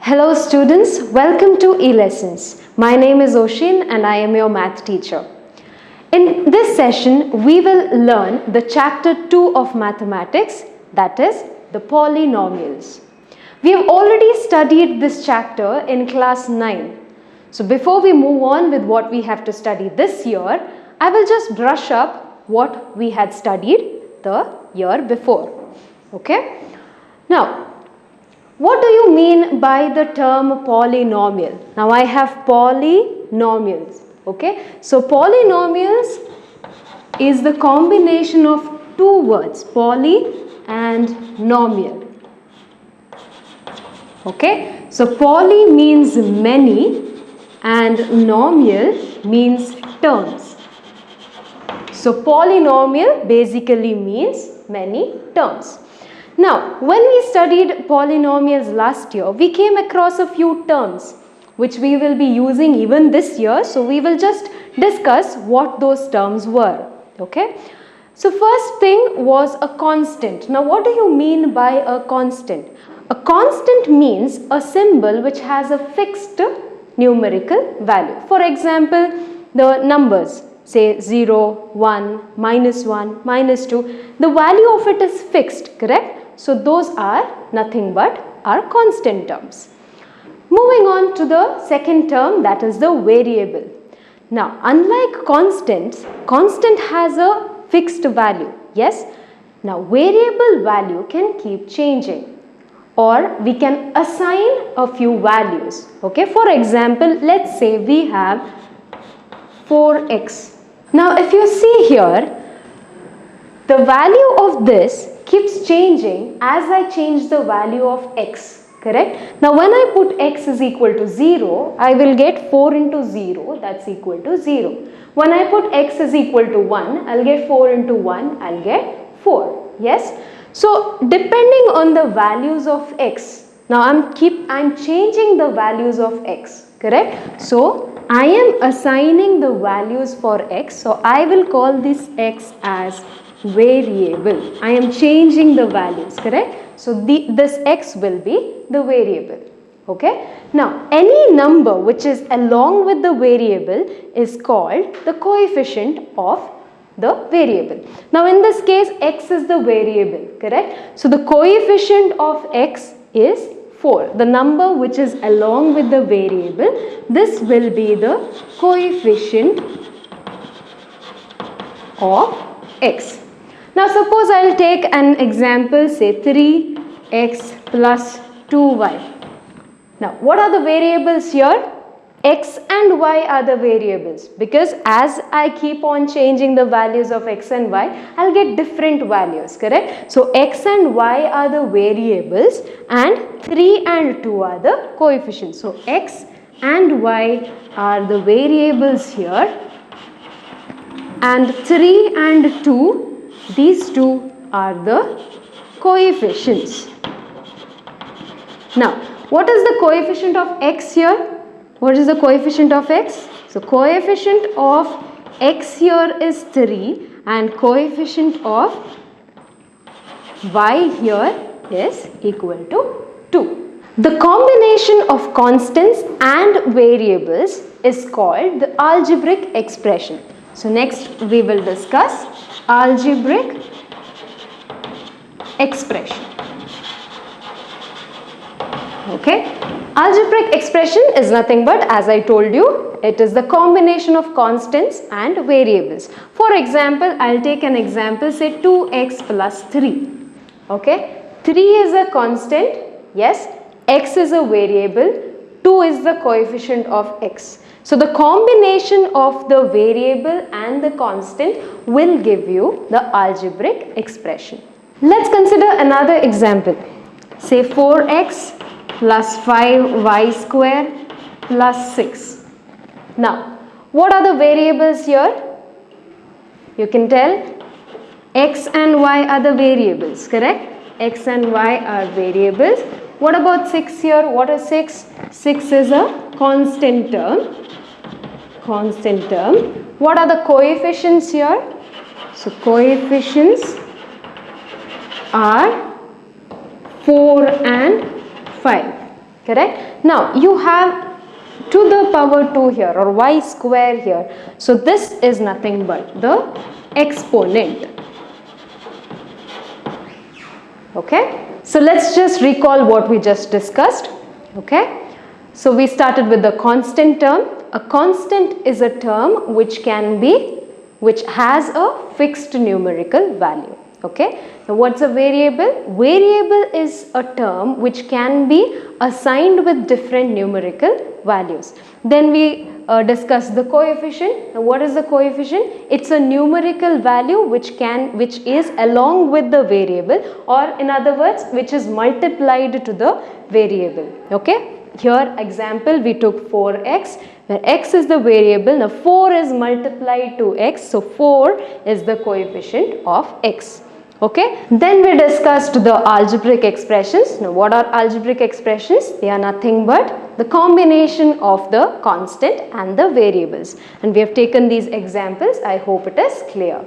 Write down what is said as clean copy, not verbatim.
Hello students, welcome to eLessons. My name is Oshin and I am your math teacher. In this session, we will learn the chapter 2 of mathematics, that is the polynomials. We have already studied this chapter in class 9. So before we move on with what we have to study this year, I will just brush up what we had studied the year before. Okay? Now, what do you mean by the term polynomial? Now I have polynomials. Okay, so polynomials is the combination of two words, poly and nomial. Okay, so poly means many and nomial means terms. So polynomial basically means many terms. Now, when we studied polynomials last year, we came across a few terms which we will be using even this year. So, we will just discuss what those terms were. Okay. So, first thing was a constant. Now, what do you mean by a constant? A constant means a symbol which has a fixed numerical value. For example, the numbers, say 0, 1, -1, -2, the value of it is fixed, correct? So those are nothing but our constant terms. Moving on to the second term, that is the variable. Now, unlike constants, constant has a fixed value. Yes. Now, variable value can keep changing, or we can assign a few values. Okay. For example, let's say we have 4x. Now, if you see here, the value of this keeps changing as I change the value of x, correct? Now, when I put x is equal to 0, I will get 4 into 0, that's equal to 0. When I put x is equal to 1, I'll get 4 into 1, I'll get 4, yes? So, depending on the values of x, now I'm changing the values of x, correct? So, I am assigning the values for x, so I will call this x as variable. I am changing the values, correct? So this x will be the variable. Okay. Now any number which is along with the variable is called the coefficient of the variable. Now in this case x is the variable, correct? So the coefficient of x is 4. The number which is along with the variable, this will be the coefficient of x. Now suppose I will take an example, say 3x plus 2y. Now what are the variables here? X and y are the variables, because as I keep on changing the values of x and y, I'll get different values, correct? So x and y are the variables and 3 and 2 are the coefficients. So x and y are the variables here, and 3 and 2, these two are the coefficients. Now, what is the coefficient of x here? What is the coefficient of x? So, coefficient of x here is 3 and coefficient of y here is equal to 2. The combination of constants and variables is called the algebraic expression. So, next we will discuss algebraic expression. Okay. Algebraic expression is nothing but, as I told you, it is the combination of constants and variables. For example, I'll take an example, say 2x plus 3. Okay. 3 is a constant, yes. X is a variable, 2 is the coefficient of x. So the combination of the variable and the constant will give you the algebraic expression. Let's consider another example. Say 4x plus 5y square plus 6. Now, what are the variables here? You can tell x and y are the variables, correct? X and y are variables. What about 6 here? What is 6? 6 is a constant term. Constant term. What are the coefficients here? So coefficients are 4 and 5. correct? Now you have to the power 2 here, or y square here. So this is nothing but the exponent. Okay, so let's just recall what we just discussed. Okay, so we started with the constant term. A constant is a term which has a fixed numerical value. Okay, now what's a variable? Variable is a term which can be assigned with different numerical values. Then we discussed the coefficient. Now what is the coefficient? It's a numerical value which is along with the variable, or in other words, which is multiplied to the variable. Okay, here example we took 4x, where x is the variable. Now 4 is multiplied to x, so 4 is the coefficient of x. Okay, then we discussed the algebraic expressions. Now what are algebraic expressions? They are nothing but the combination of the constant and the variables, and we have taken these examples. I hope it is clear.